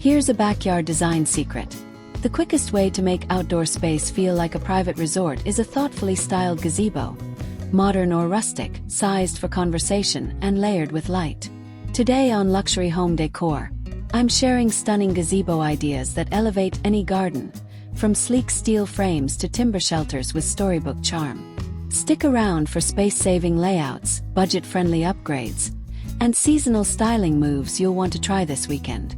Here's a backyard design secret. The quickest way to make outdoor space feel like a private resort is a thoughtfully styled gazebo, modern or rustic, sized for conversation and layered with light. Today on Luxury Home Decor, I'm sharing stunning gazebo ideas that elevate any garden, from sleek steel frames to timber shelters with storybook charm. Stick around for space-saving layouts, budget-friendly upgrades, and seasonal styling moves you'll want to try this weekend.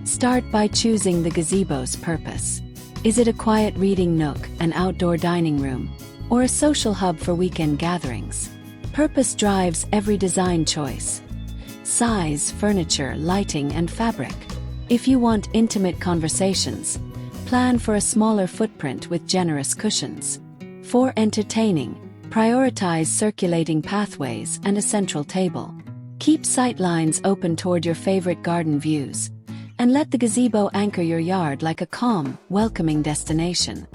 Start by choosing the gazebo's purpose. Is it a quiet reading nook, an outdoor dining room, or a social hub for weekend gatherings? Purpose drives every design choice. Size, furniture, lighting, and fabric. If you want intimate conversations, plan for a smaller footprint with generous cushions. For entertaining, prioritize circulating pathways and a central table. Keep sightlines open toward your favorite garden views, and let the gazebo anchor your yard like a calm, welcoming destination.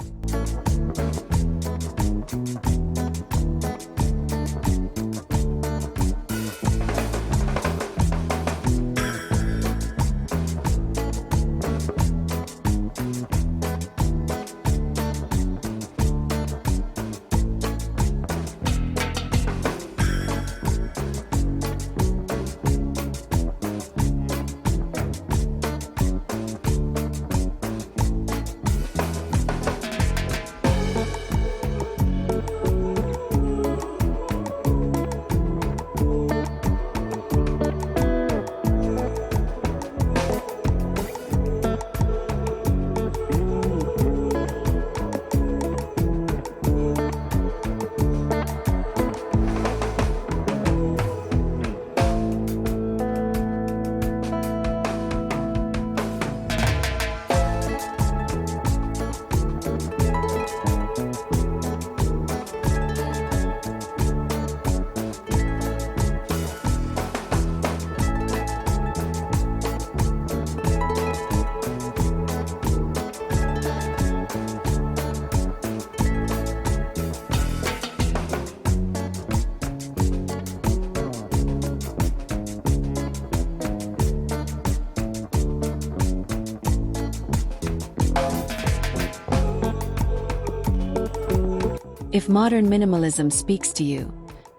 If modern minimalism speaks to you,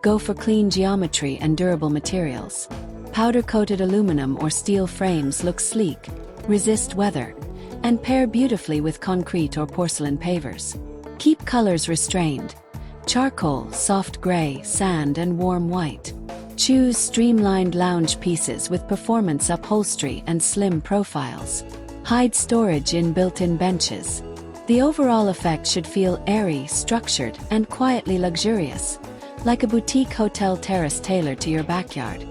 go for clean geometry and durable materials. Powder-coated aluminum or steel frames look sleek, resist weather, and pair beautifully with concrete or porcelain pavers. Keep colors restrained: charcoal, soft gray, sand, and warm white. Choose streamlined lounge pieces with performance upholstery and slim profiles. Hide storage in built-in benches. The overall effect should feel airy, structured, and quietly luxurious, like a boutique hotel terrace tailored to your backyard.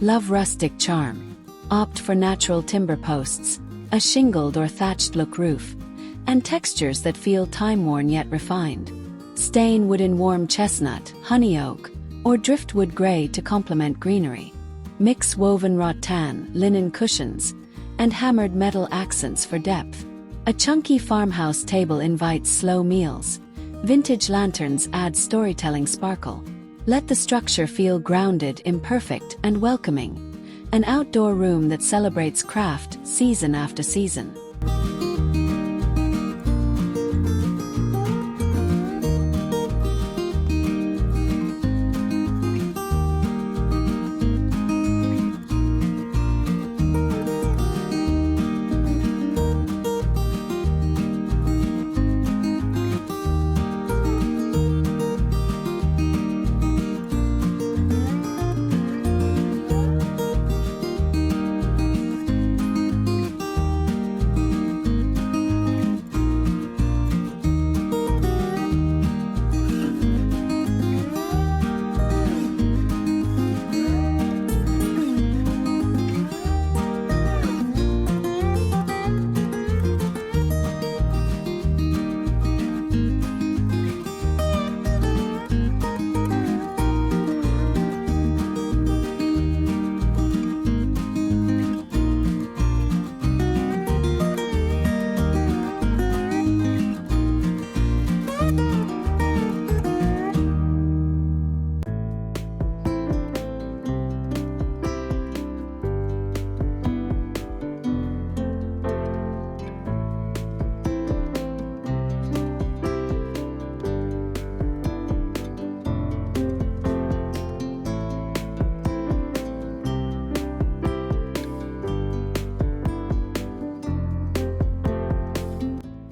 Love rustic charm? Opt for natural timber posts, a shingled or thatched look roof, and textures that feel time-worn yet refined. Stain wood in warm chestnut, honey oak, or driftwood gray to complement greenery. Mix woven rattan, linen cushions, and hammered metal accents for depth. A chunky farmhouse table invites slow meals. Vintage lanterns add storytelling sparkle. Let the structure feel grounded, imperfect, and welcoming. An outdoor room that celebrates craft season after season.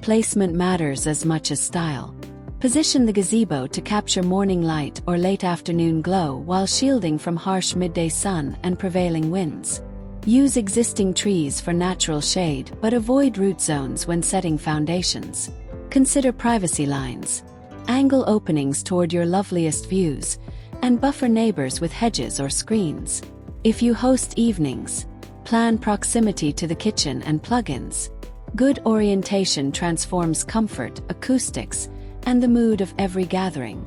Placement matters as much as style. Position the gazebo to capture morning light or late afternoon glow while shielding from harsh midday sun and prevailing winds. Use existing trees for natural shade but avoid root zones when setting foundations. Consider privacy lines. Angle openings toward your loveliest views, and buffer neighbors with hedges or screens. If you host evenings, plan proximity to the kitchen and plug-ins. Good orientation transforms comfort, acoustics, and the mood of every gathering.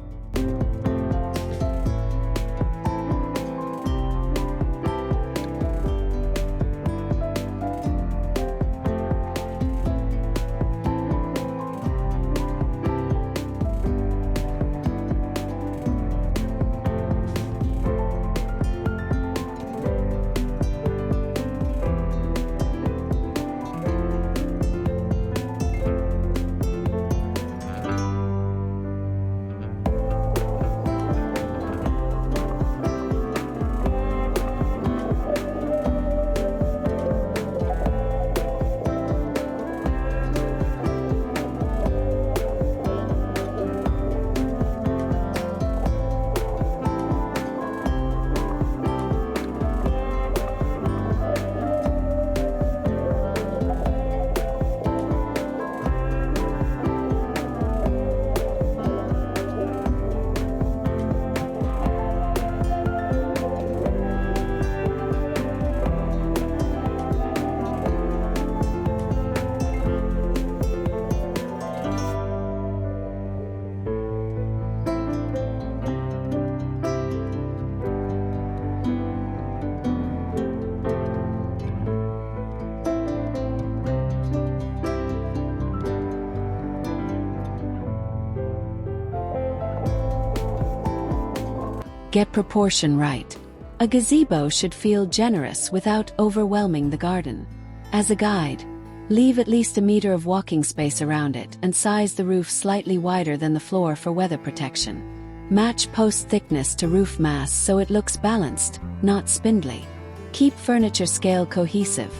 Get proportion right. A gazebo should feel generous without overwhelming the garden. As a guide, leave at least a meter of walking space around it and size the roof slightly wider than the floor for weather protection. Match post thickness to roof mass so it looks balanced, not spindly. Keep furniture scale cohesive.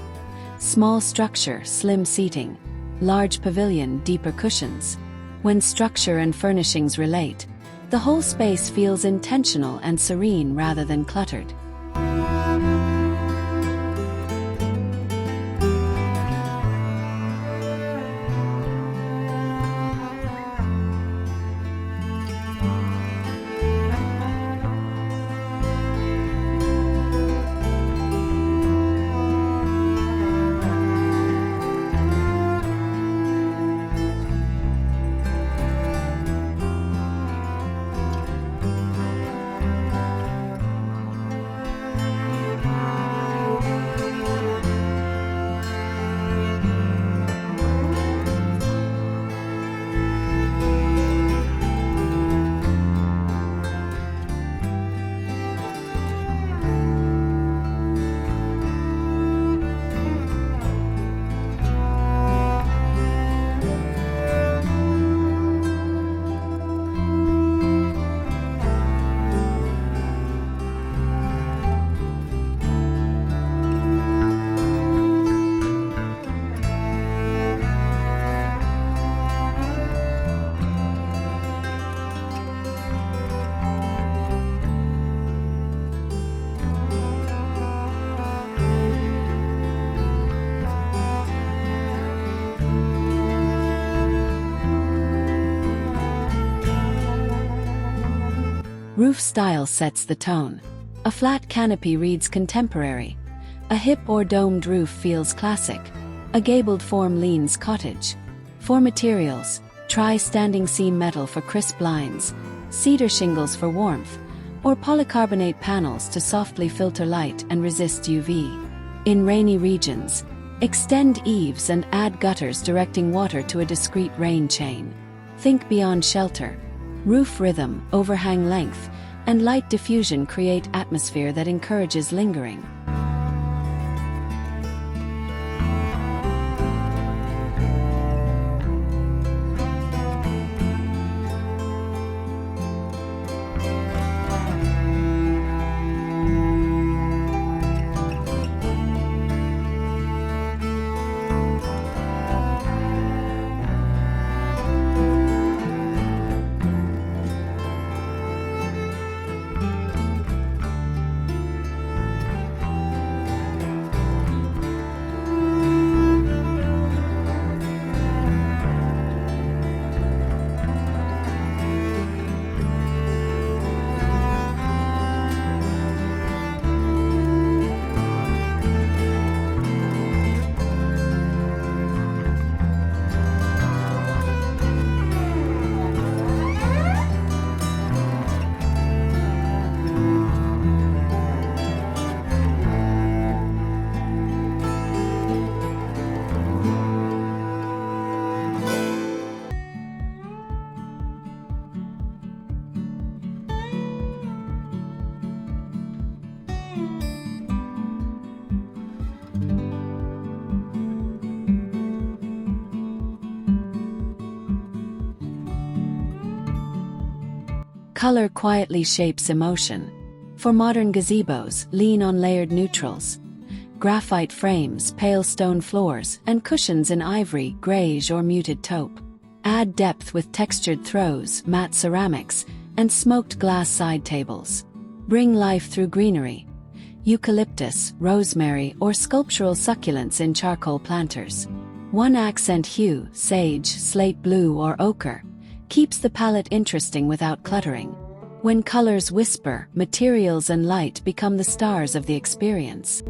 Small structure, slim seating. Large pavilion, deeper cushions. When structure and furnishings relate, the whole space feels intentional and serene rather than cluttered. Roof style sets the tone. A flat canopy reads contemporary. A hip or domed roof feels classic. A gabled form leans cottage. For materials, try standing seam metal for crisp lines, cedar shingles for warmth, or polycarbonate panels to softly filter light and resist UV. In rainy regions, extend eaves and add gutters directing water to a discreet rain chain. Think beyond shelter. Roof rhythm, overhang length, and light diffusion create atmosphere that encourages lingering. Color quietly shapes emotion. For modern gazebos, lean on layered neutrals. Graphite frames, pale stone floors, and cushions in ivory, greige or muted taupe. Add depth with textured throws, matte ceramics, and smoked glass side tables. Bring life through greenery. Eucalyptus, rosemary, or sculptural succulents in charcoal planters. One accent hue, sage, slate blue, or ochre, keeps the palette interesting without cluttering. When colors whisper, materials and light become the stars of the experience.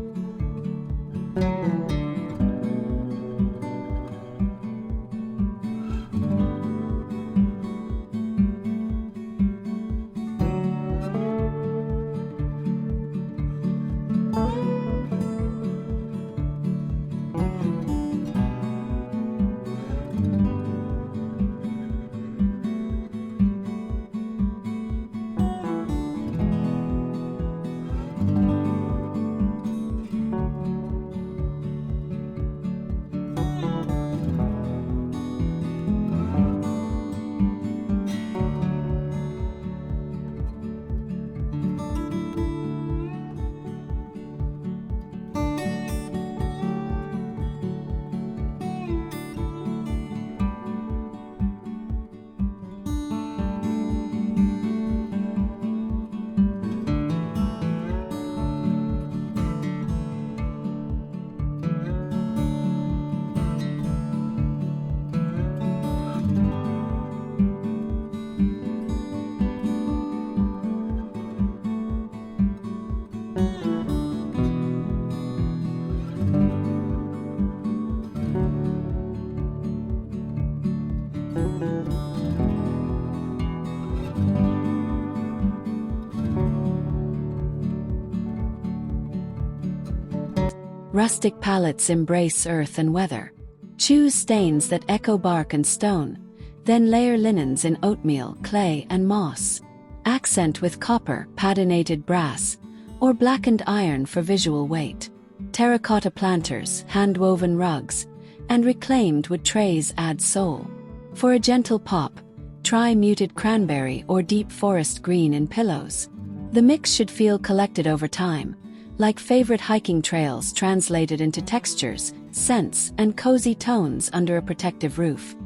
Rustic palettes embrace earth and weather. Choose stains that echo bark and stone, then layer linens in oatmeal, clay, and moss. Accent with copper, patinated brass, or blackened iron for visual weight. Terracotta planters, hand-woven rugs, and reclaimed wood trays add soul. For a gentle pop, try muted cranberry or deep forest green in pillows. The mix should feel collected over time, like favorite hiking trails translated into textures, scents, and cozy tones under a protective roof.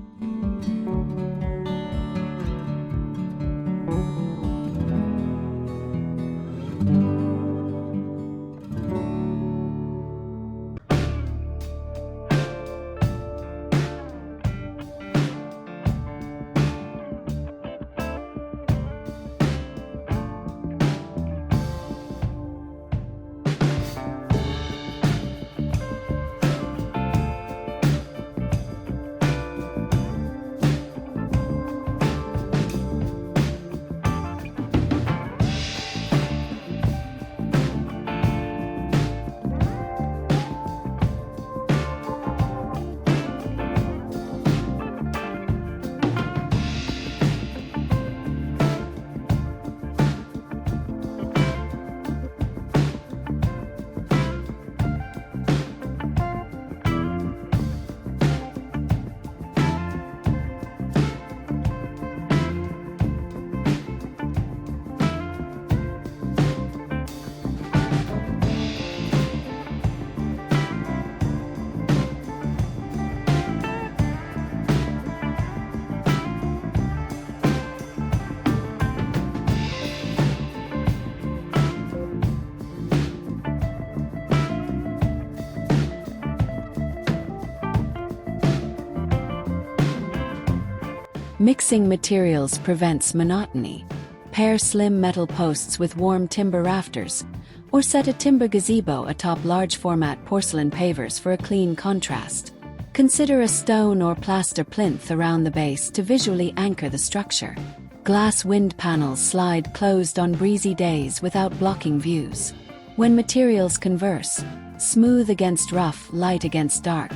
Mixing materials prevents monotony. Pair slim metal posts with warm timber rafters, or set a timber gazebo atop large-format porcelain pavers for a clean contrast. Consider a stone or plaster plinth around the base to visually anchor the structure. Glass wind panels slide closed on breezy days without blocking views. When materials converse, smooth against rough, light against dark,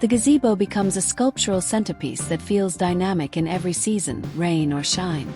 the gazebo becomes a sculptural centerpiece that feels dynamic in every season, rain or shine.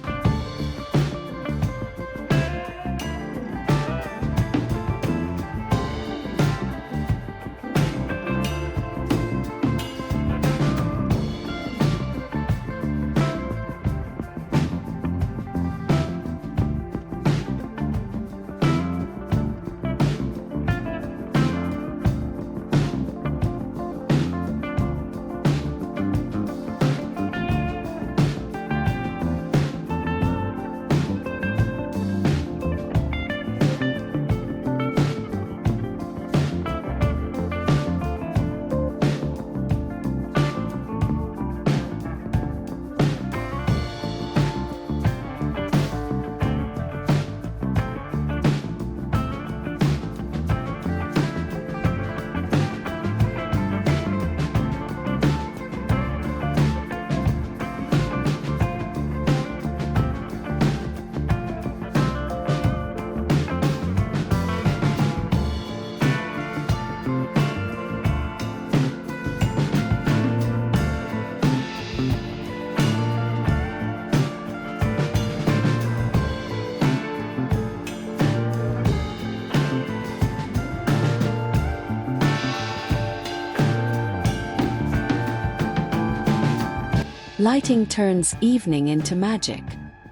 Lighting turns evening into magic.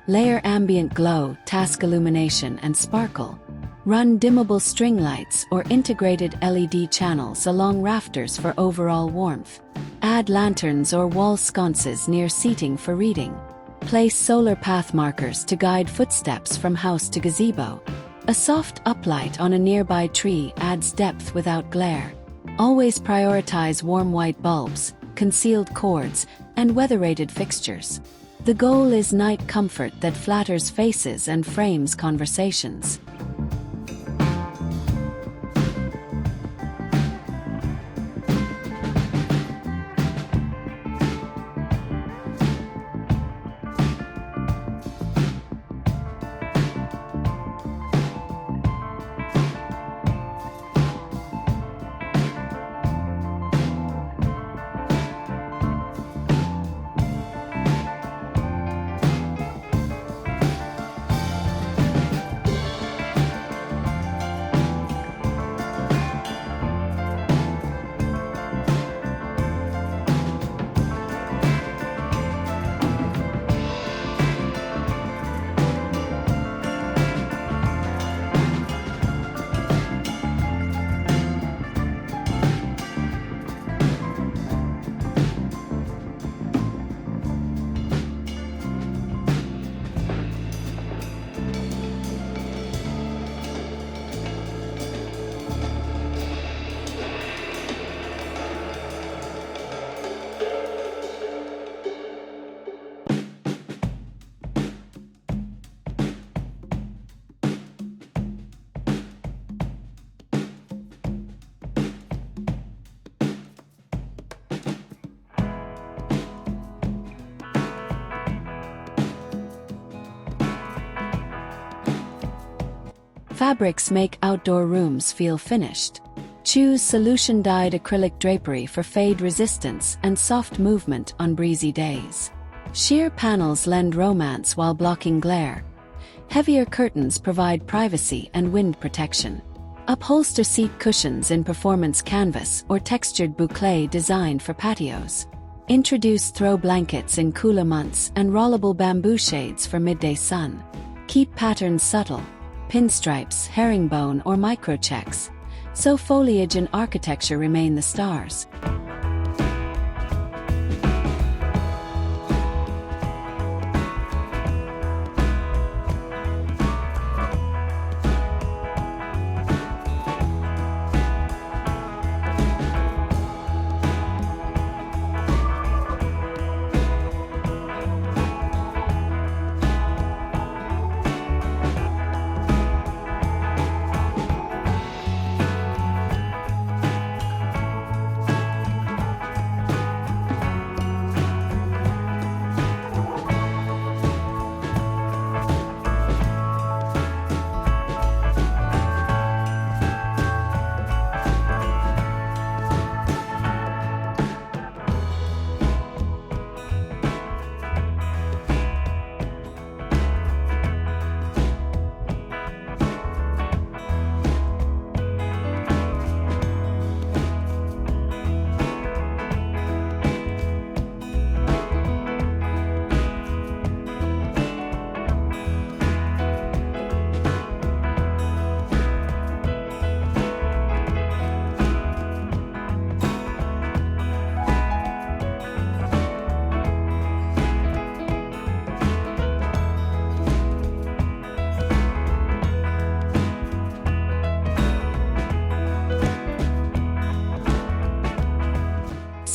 Layer ambient glow, task illumination, and sparkle. Run dimmable string lights or integrated LED channels along rafters for overall warmth. Add lanterns or wall sconces near seating for reading. Place solar path markers to guide footsteps from house to gazebo. A soft uplight on a nearby tree adds depth without glare. Always prioritize warm white bulbs, concealed cords, and weather-rated fixtures. The goal is night comfort that flatters faces and frames conversations. Fabrics make outdoor rooms feel finished. Choose solution-dyed acrylic drapery for fade resistance and soft movement on breezy days. Sheer panels lend romance while blocking glare. Heavier curtains provide privacy and wind protection. Upholster seat cushions in performance canvas or textured boucle designed for patios. Introduce throw blankets in cooler months and rollable bamboo shades for midday sun. Keep patterns subtle. Pinstripes, herringbone, or microchecks, so foliage and architecture remain the stars.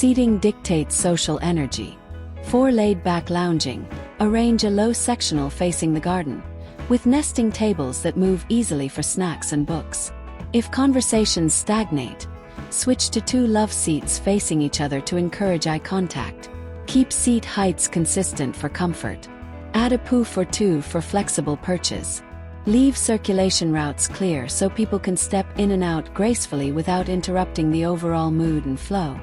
Seating dictates social energy. For laid-back lounging, arrange a low sectional facing the garden, with nesting tables that move easily for snacks and books. If conversations stagnate, switch to 2 love seats facing each other to encourage eye contact. Keep seat heights consistent for comfort. Add a poof or 2 for flexible perches. Leave circulation routes clear so people can step in and out gracefully without interrupting the overall mood and flow.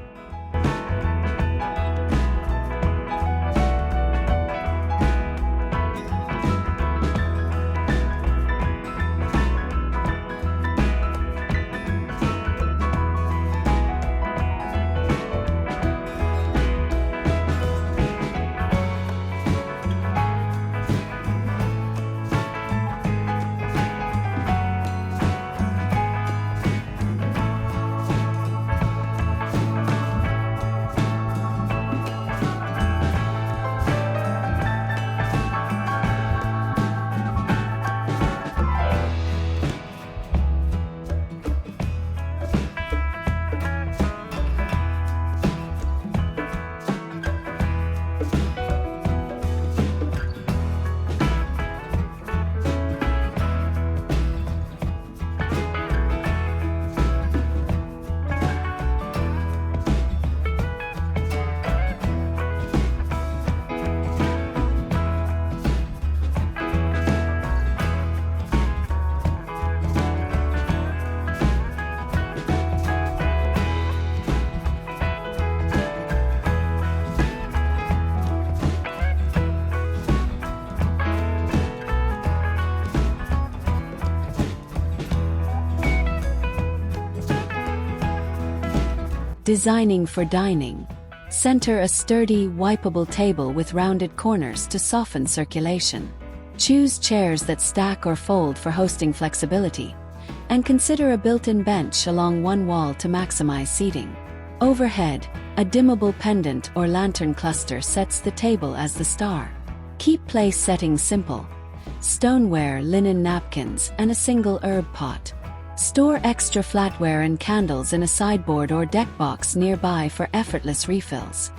Designing for dining. Center a sturdy, wipeable table with rounded corners to soften circulation. Choose chairs that stack or fold for hosting flexibility, and consider a built-in bench along one wall to maximize seating. Overhead, a dimmable pendant or lantern cluster sets the table as the star. Keep place settings simple. Stoneware, linen napkins, and a single herb pot. Store extra flatware and candles in a sideboard or deck box nearby for effortless refills.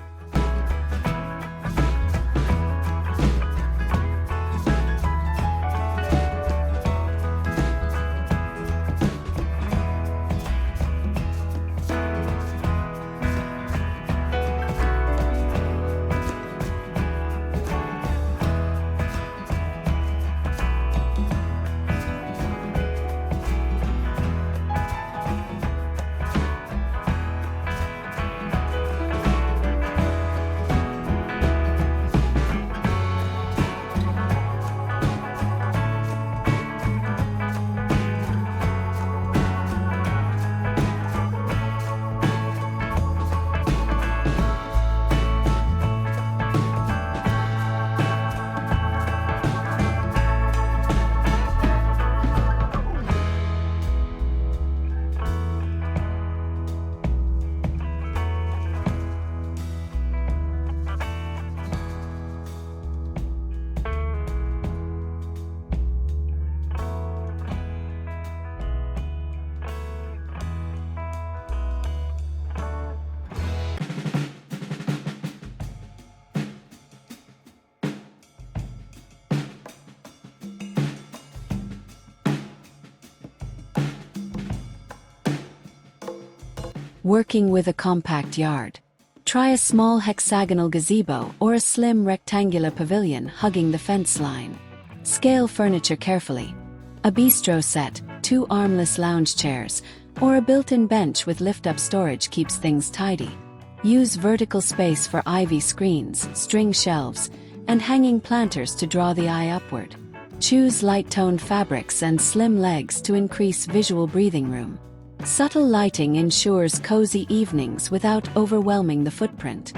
Working with a compact yard. Try a small hexagonal gazebo or a slim rectangular pavilion hugging the fence line. Scale furniture carefully. A bistro set, 2 armless lounge chairs, or a built-in bench with lift-up storage keeps things tidy. Use vertical space for ivy screens, string shelves, and hanging planters to draw the eye upward. Choose light-toned fabrics and slim legs to increase visual breathing room. Subtle lighting ensures cozy evenings without overwhelming the footprint.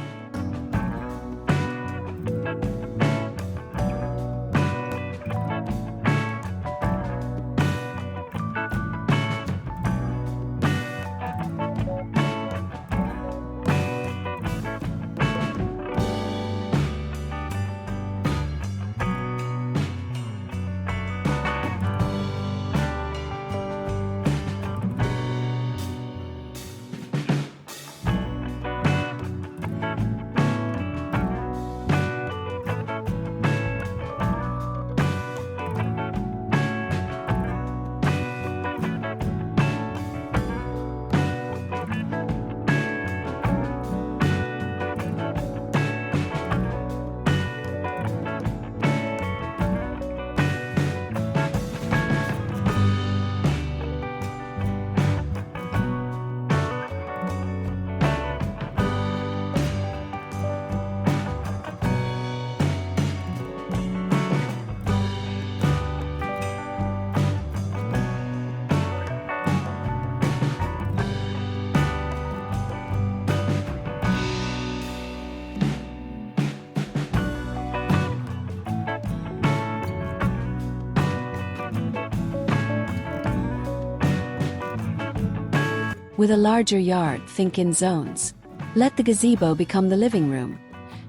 With a larger yard, think in zones. Let the gazebo become the living room.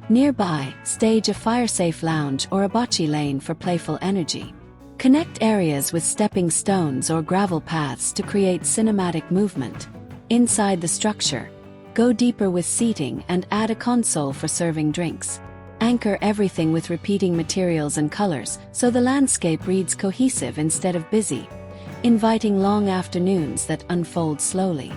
Nearby, stage a fire-safe lounge or a bocce lane for playful energy. Connect areas with stepping stones or gravel paths to create cinematic movement. Inside the structure, go deeper with seating and add a console for serving drinks. Anchor everything with repeating materials and colors so the landscape reads cohesive instead of busy, inviting long afternoons that unfold slowly.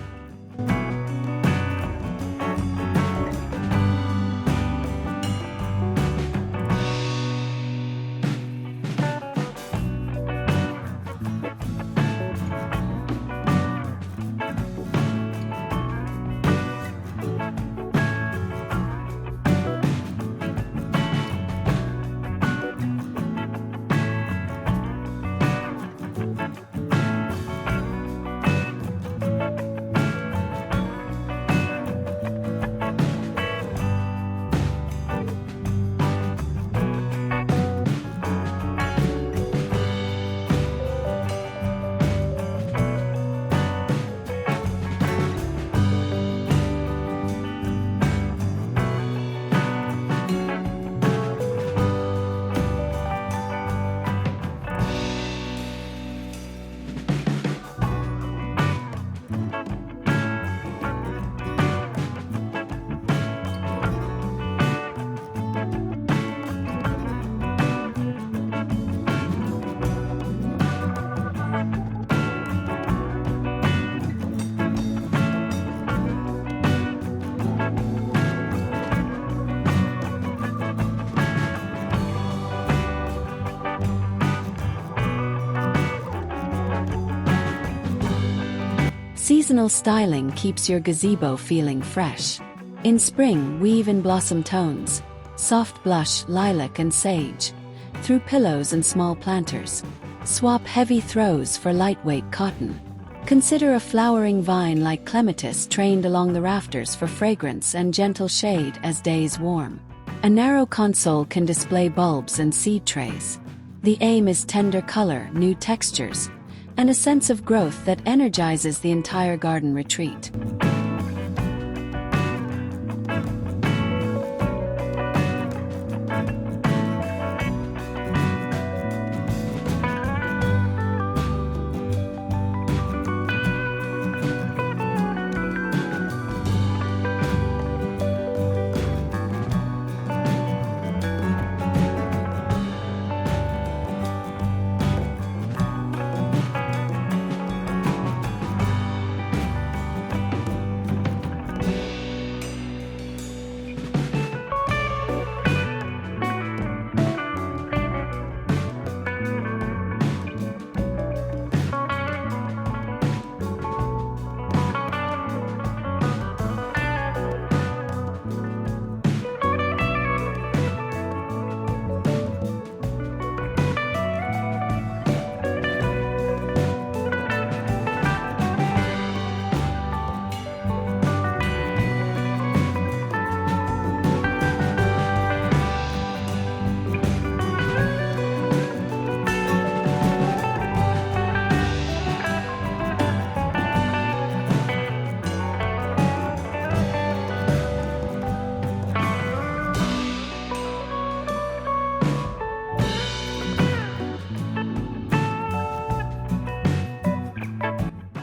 Seasonal styling keeps your gazebo feeling fresh. In spring, weave in blossom tones, soft blush, lilac and sage, through pillows and small planters. Swap heavy throws for lightweight cotton. Consider a flowering vine like clematis trained along the rafters for fragrance and gentle shade as days warm. A narrow console can display bulbs and seed trays. The aim is tender color, new textures, and a sense of growth that energizes the entire garden retreat.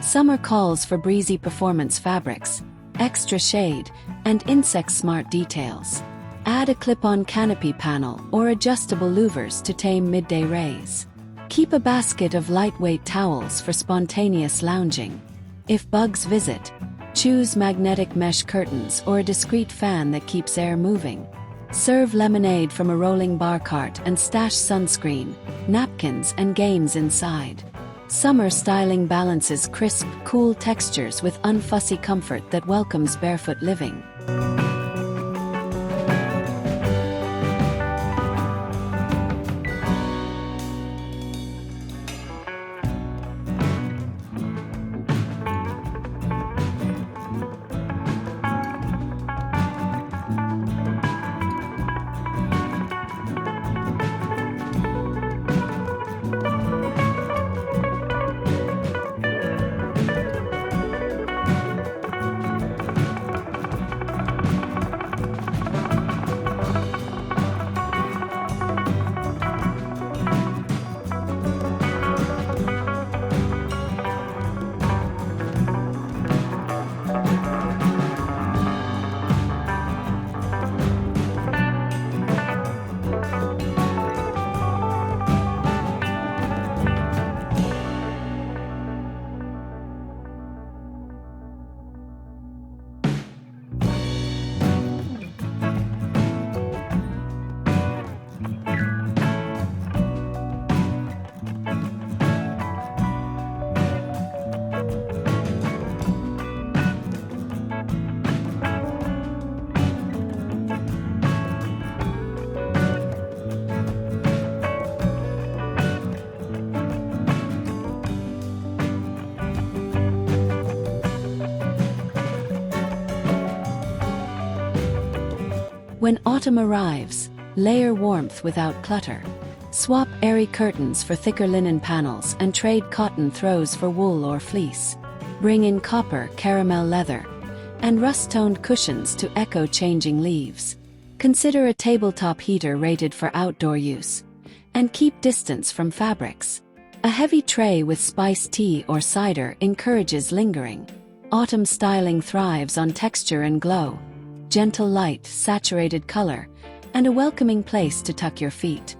Summer calls for breezy performance fabrics, extra shade, and insect-smart details. Add a clip-on canopy panel or adjustable louvers to tame midday rays. Keep a basket of lightweight towels for spontaneous lounging. If bugs visit, choose magnetic mesh curtains or a discreet fan that keeps air moving. Serve lemonade from a rolling bar cart and stash sunscreen, napkins, and games inside. Summer styling balances crisp, cool textures with unfussy comfort that welcomes barefoot living. When autumn arrives, layer warmth without clutter. Swap airy curtains for thicker linen panels and trade cotton throws for wool or fleece. Bring in copper, caramel leather, and rust-toned cushions to echo changing leaves. Consider a tabletop heater rated for outdoor use. And keep distance from fabrics. A heavy tray with spiced tea or cider encourages lingering. Autumn styling thrives on texture and glow. Gentle light, saturated color, and a welcoming place to tuck your feet.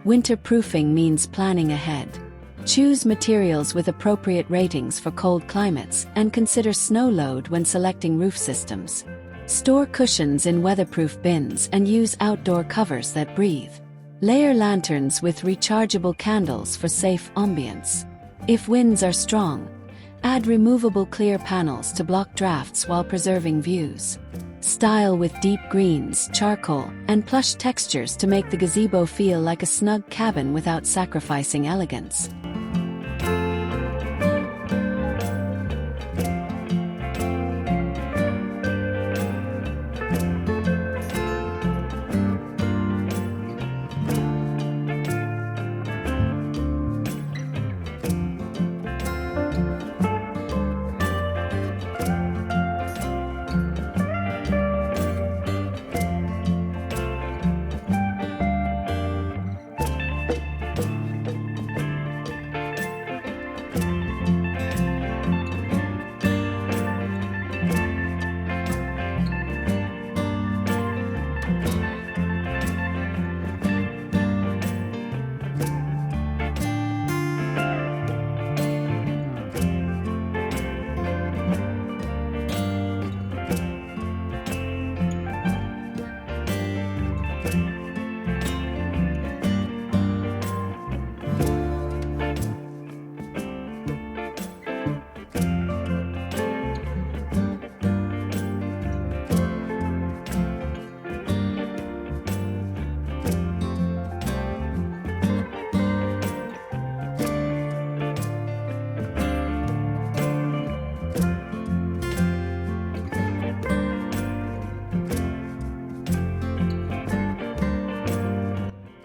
Winterproofing means planning ahead. Choose materials with appropriate ratings for cold climates and consider snow load when selecting roof systems. Store cushions in weatherproof bins and use outdoor covers that breathe. Layer lanterns with rechargeable candles for safe ambience. If winds are strong, add removable clear panels to block drafts while preserving views. Style with deep greens, charcoal, and plush textures to make the gazebo feel like a snug cabin without sacrificing elegance.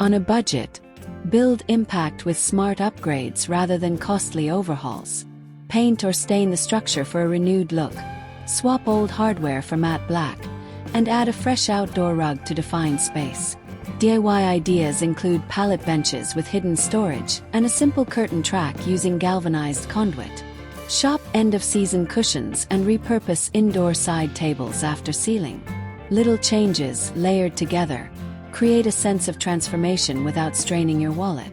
On a budget, build impact with smart upgrades rather than costly overhauls. Paint or stain the structure for a renewed look. Swap old hardware for matte black, and add a fresh outdoor rug to define space. DIY ideas include pallet benches with hidden storage and a simple curtain track using galvanized conduit. Shop end-of-season cushions and repurpose indoor side tables after sealing. Little changes, layered together, create a sense of transformation without straining your wallet.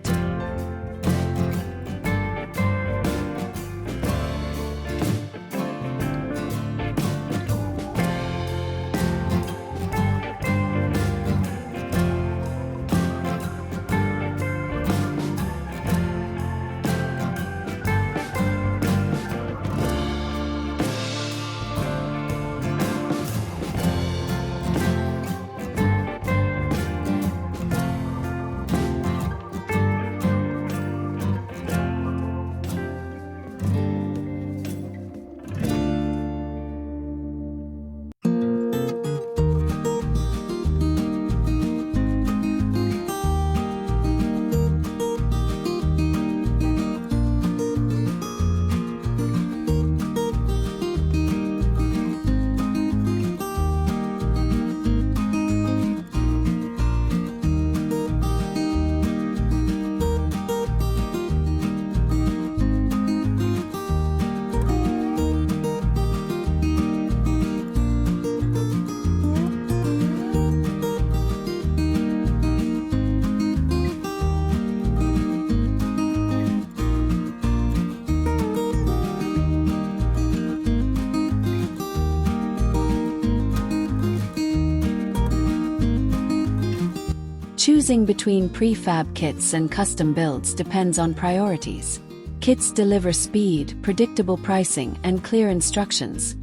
Choosing between prefab kits and custom builds depends on priorities. Kits deliver speed, predictable pricing, and clear instructions.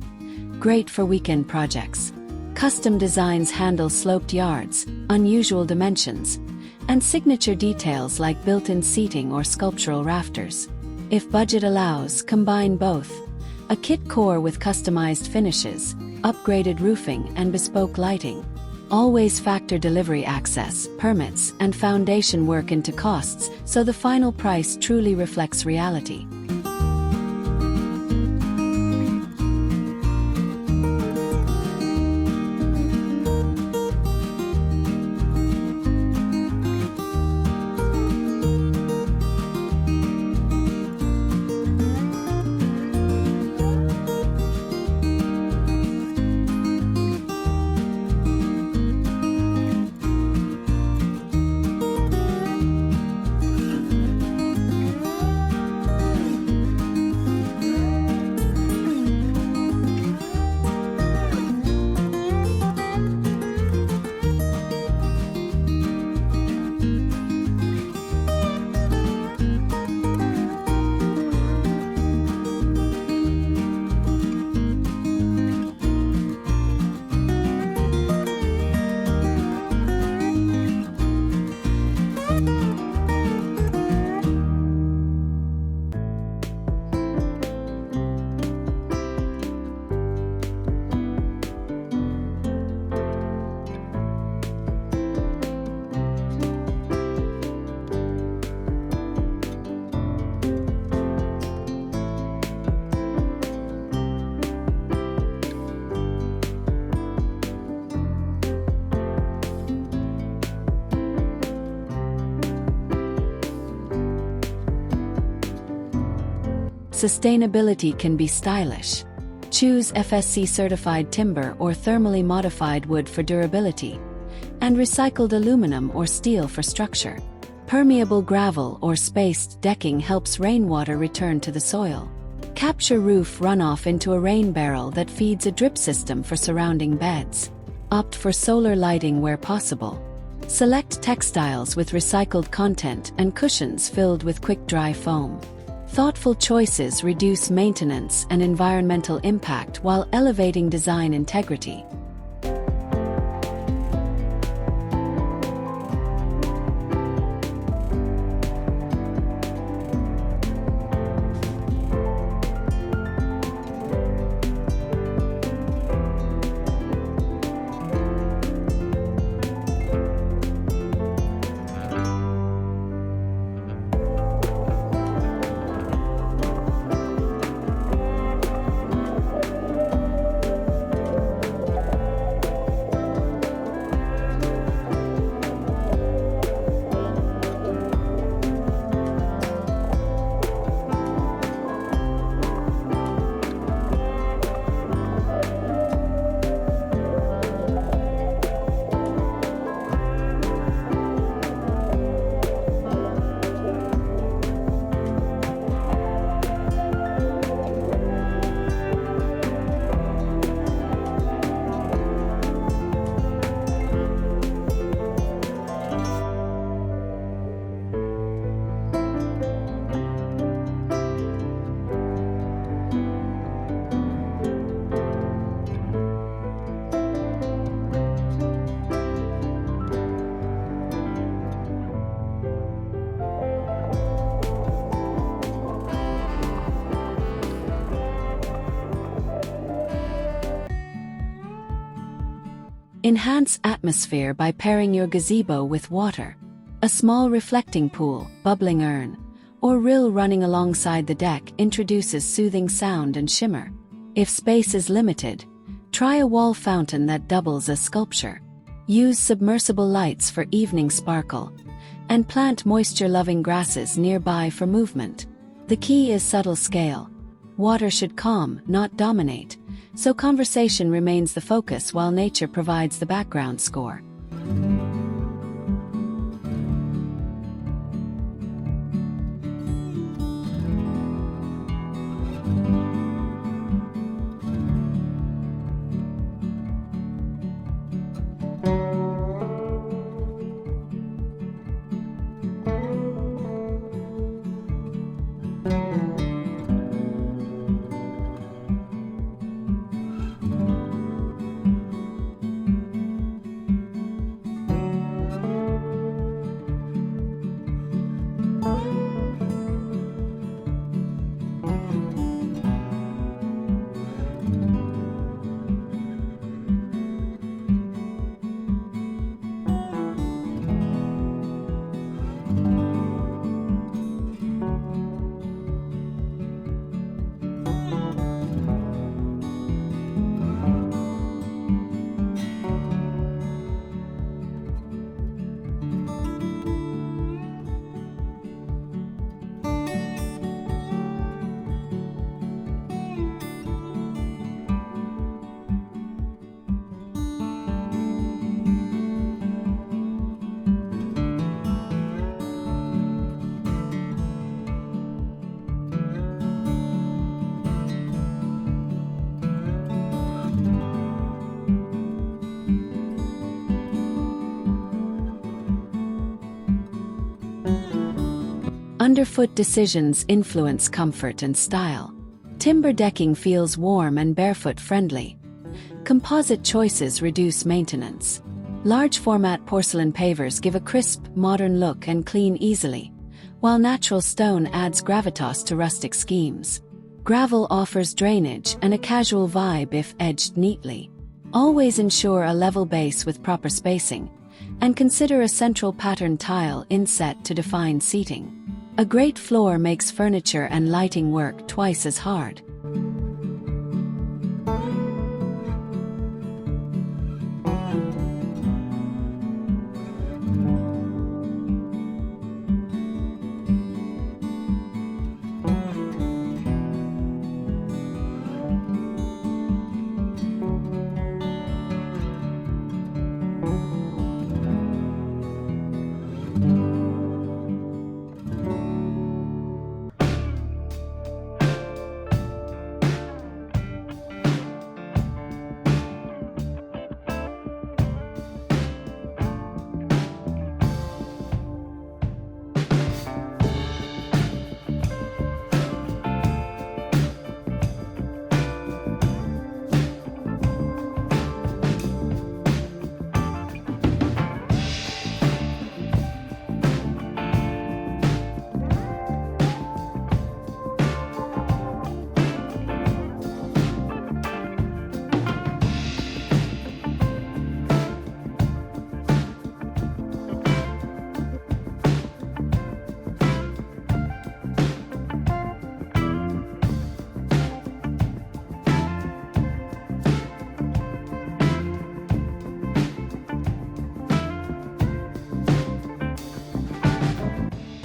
Great for weekend projects. Custom designs handle sloped yards, unusual dimensions, and signature details like built-in seating or sculptural rafters. If budget allows, combine both. A kit core with customized finishes, upgraded roofing, and bespoke lighting. Always factor delivery access, permits, and foundation work into costs so the final price truly reflects reality. Sustainability can be stylish. Choose FSC-certified timber or thermally modified wood for durability, and recycled aluminum or steel for structure. Permeable gravel or spaced decking helps rainwater return to the soil. Capture roof runoff into a rain barrel that feeds a drip system for surrounding beds. Opt for solar lighting where possible. Select textiles with recycled content and cushions filled with quick-dry foam. Thoughtful choices reduce maintenance and environmental impact while elevating design integrity. Enhance atmosphere by pairing your gazebo with water. A small reflecting pool, bubbling urn, or rill running alongside the deck introduces soothing sound and shimmer. If space is limited, try a wall fountain that doubles as sculpture. Use submersible lights for evening sparkle, and plant moisture-loving grasses nearby for movement. The key is subtle scale. Water should calm, not dominate, so conversation remains the focus while nature provides the background score. Underfoot decisions influence comfort and style. Timber decking feels warm and barefoot friendly. Composite choices reduce maintenance. Large format porcelain pavers give a crisp, modern look and clean easily, while natural stone adds gravitas to rustic schemes. Gravel offers drainage and a casual vibe if edged neatly. Always ensure a level base with proper spacing, and consider a central pattern tile inset to define seating. A great floor makes furniture and lighting work twice as hard.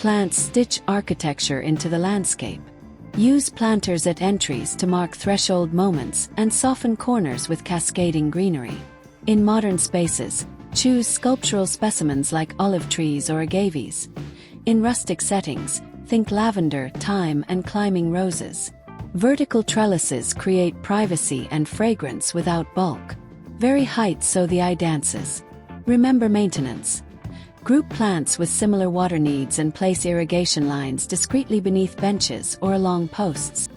Plant stitch architecture into the landscape. Use planters at entries to mark threshold moments and soften corners with cascading greenery. In modern spaces, choose sculptural specimens like olive trees or agaves. In rustic settings, think lavender, thyme, and climbing roses. Vertical trellises create privacy and fragrance without bulk. Vary height so the eye dances. Remember maintenance. Group plants with similar water needs and place irrigation lines discreetly beneath benches or along posts.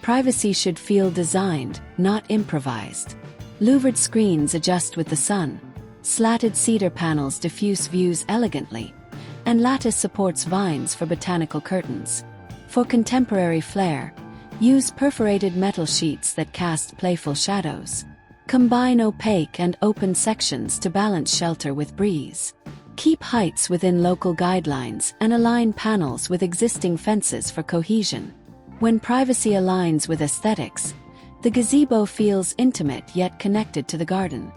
Privacy should feel designed, not improvised. Louvered screens adjust with the sun. Slatted cedar panels diffuse views elegantly, and lattice supports vines for botanical curtains. For contemporary flair, use perforated metal sheets that cast playful shadows. Combine opaque and open sections to balance shelter with breeze. Keep heights within local guidelines and align panels with existing fences for cohesion. When privacy aligns with aesthetics, the gazebo feels intimate yet connected to the garden.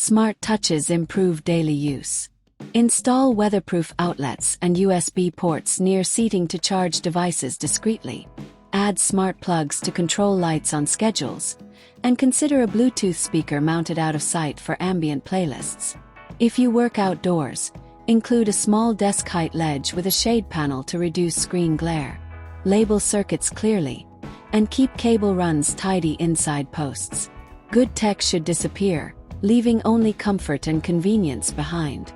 Smart touches improve daily use. Install weatherproof outlets and USB ports near seating to charge devices discreetly. Add smart plugs to control lights on schedules. And consider a Bluetooth speaker mounted out of sight for ambient playlists. If you work outdoors, include a small desk height ledge with a shade panel to reduce screen glare. Label circuits clearly, and keep cable runs tidy inside posts. Good tech should disappear, leaving only comfort and convenience behind.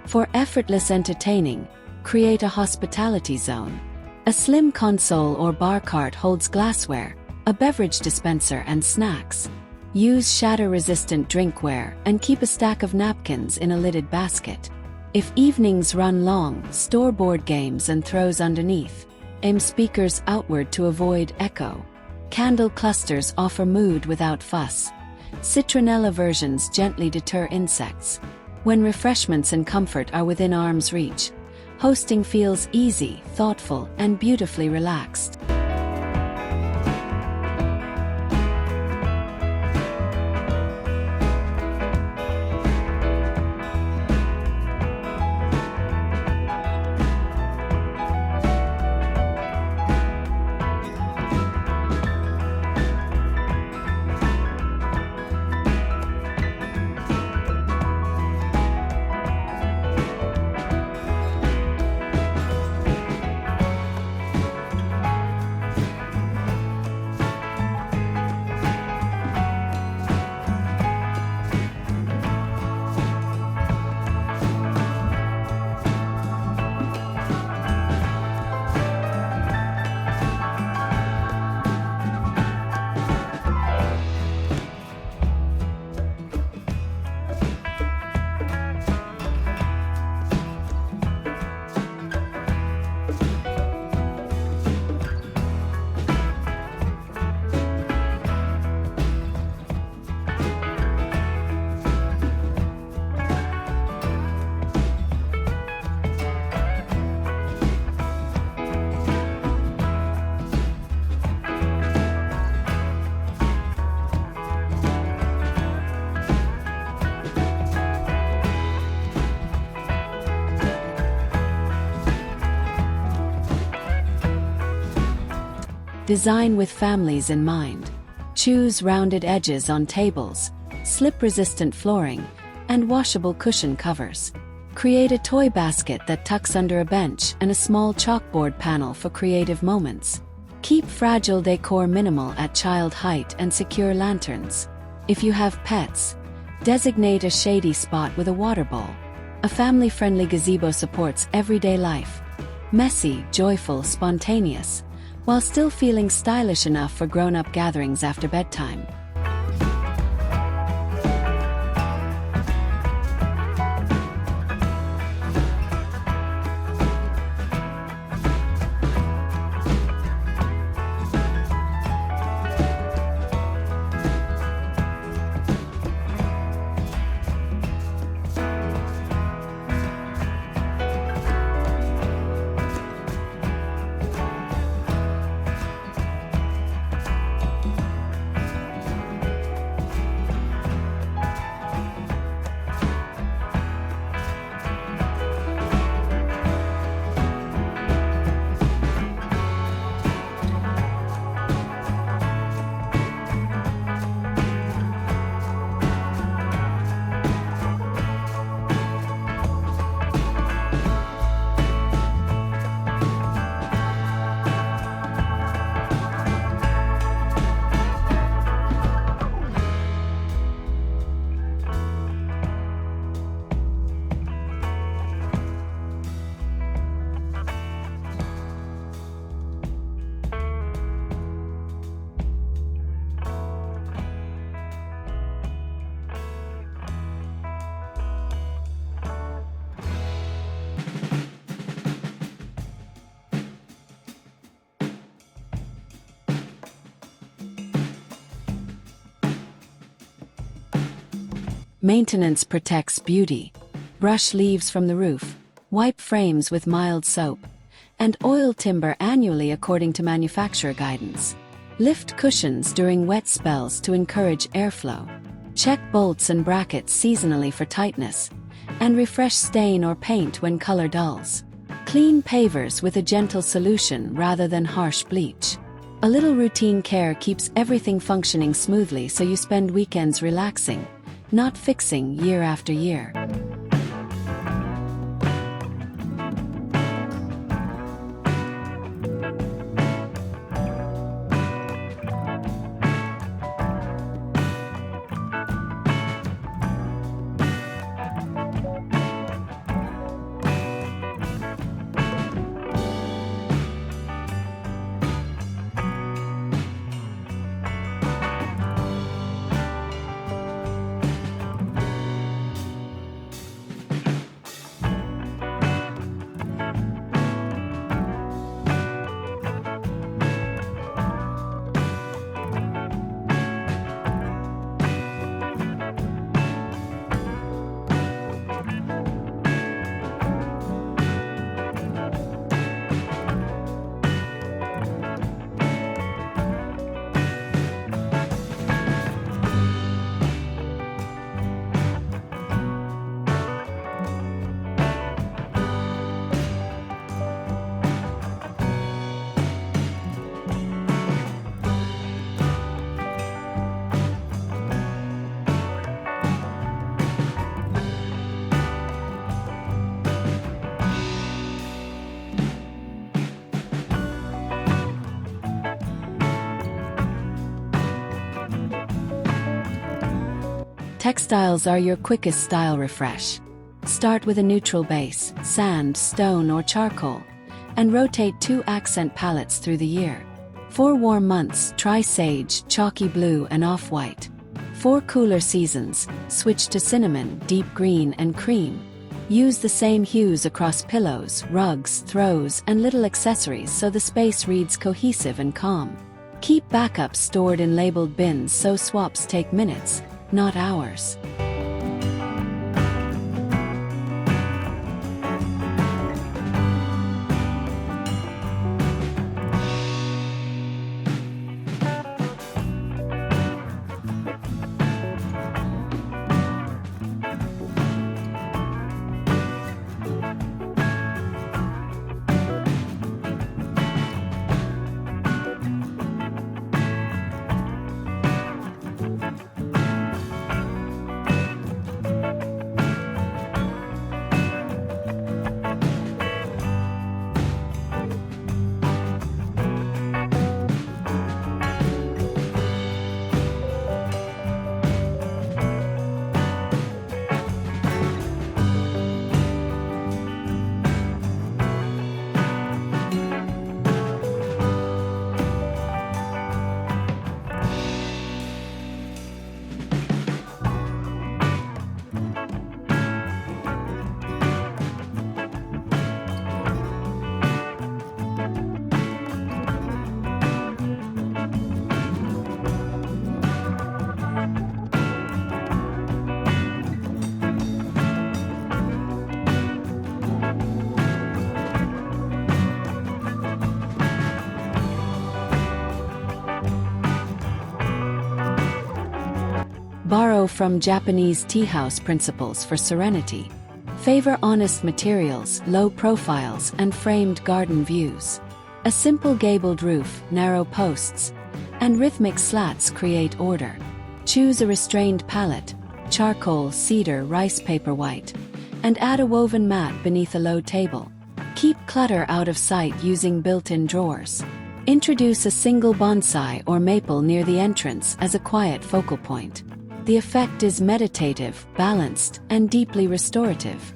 For effortless entertaining, create a hospitality zone. A slim console or bar cart holds glassware, a beverage dispenser and snacks. Use shatter-resistant drinkware and keep a stack of napkins in a lidded basket. If evenings run long, store board games and throws underneath. Aim speakers outward to avoid echo. Candle clusters offer mood without fuss. Citronella versions gently deter insects. When refreshments and comfort are within arm's reach, hosting feels easy, thoughtful, and beautifully relaxed. Design with families in mind. Choose rounded edges on tables, slip-resistant flooring, and washable cushion covers. Create a toy basket that tucks under a bench and a small chalkboard panel for creative moments. Keep fragile decor minimal at child height and secure lanterns. If you have pets, designate a shady spot with a water bowl. A family-friendly gazebo supports everyday life. Messy, joyful, spontaneous, while still feeling stylish enough for grown-up gatherings after bedtime. Maintenance protects beauty. Brush leaves from the roof, wipe frames with mild soap, and oil timber annually according to manufacturer guidance. Lift cushions during wet spells to encourage airflow. Check bolts and brackets seasonally for tightness, and refresh stain or paint when color dulls. Clean pavers with a gentle solution rather than harsh bleach. A little routine care keeps everything functioning smoothly, so you spend weekends relaxing, not fixing year after year. Textiles are your quickest style refresh. Start with a neutral base, sand, stone, or charcoal, and rotate 2 accent palettes through the year. 4 warm months, try sage, chalky blue, and off-white. 4 cooler seasons, switch to cinnamon, deep green, and cream. Use the same hues across pillows, rugs, throws, and little accessories so the space reads cohesive and calm. Keep backups stored in labeled bins so swaps take minutes, not hours. Borrow from Japanese tea house principles for serenity. Favor honest materials, low profiles, and framed garden views. A simple gabled roof, narrow posts, and rhythmic slats create order. Choose a restrained palette, charcoal, cedar, rice paper white, and add a woven mat beneath a low table. Keep clutter out of sight using built-in drawers. Introduce a single bonsai or maple near the entrance as a quiet focal point. The effect is meditative, balanced, and deeply restorative.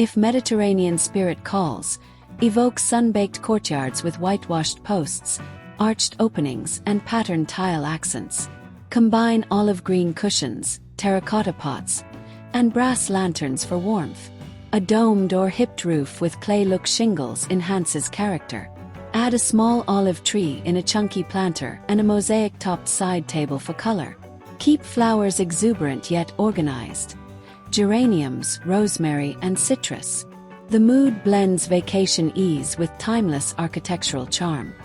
If Mediterranean spirit calls, evoke sun-baked courtyards with whitewashed posts, arched openings, and patterned tile accents. Combine olive green cushions, terracotta pots, and brass lanterns for warmth. A domed or hipped roof with clay-look shingles enhances character. Add a small olive tree in a chunky planter and a mosaic-topped side table for color. Keep flowers exuberant yet organized. Geraniums, rosemary, and citrus. The mood blends vacation ease with timeless architectural charm.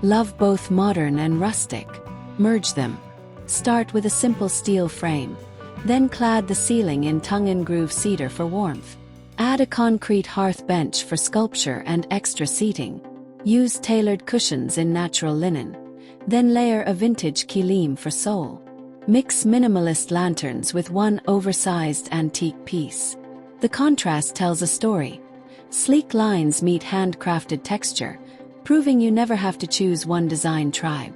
Love both modern and rustic. Merge them. Start with a simple steel frame, then clad the ceiling in tongue-and-groove cedar for warmth. Add a concrete hearth bench for sculpture and extra seating. Use tailored cushions in natural linen. Then layer a vintage kilim for soul. Mix minimalist lanterns with one oversized antique piece. The contrast tells a story. Sleek lines meet handcrafted texture, proving you never have to choose one design tribe.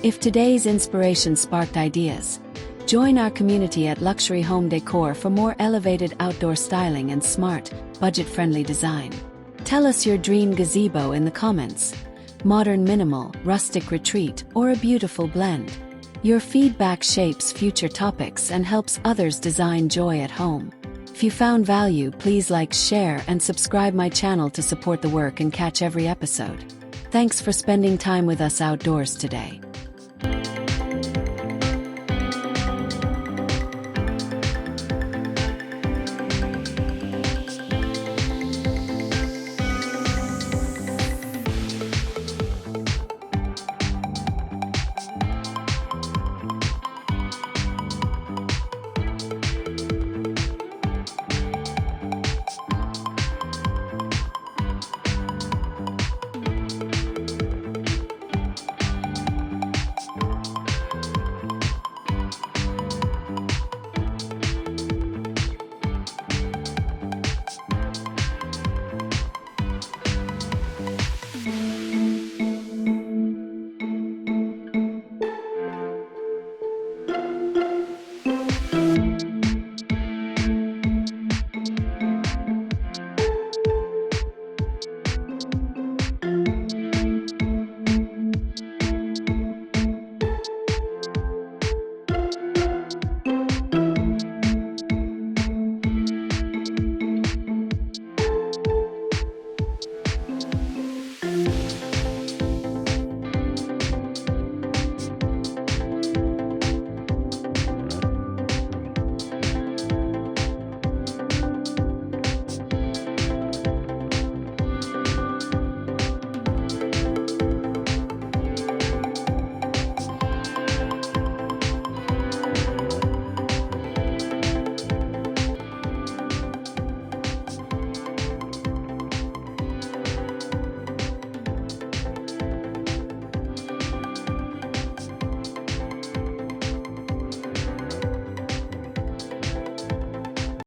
If today's inspiration sparked ideas, join our community at Luxury Home Decor for more elevated outdoor styling and smart, budget-friendly design. Tell us your dream gazebo in the comments. Modern minimal, rustic retreat, or a beautiful blend. Your feedback shapes future topics and helps others design joy at home. If you found value, please like, share, and subscribe my channel to support the work and catch every episode. Thanks for spending time with us outdoors today.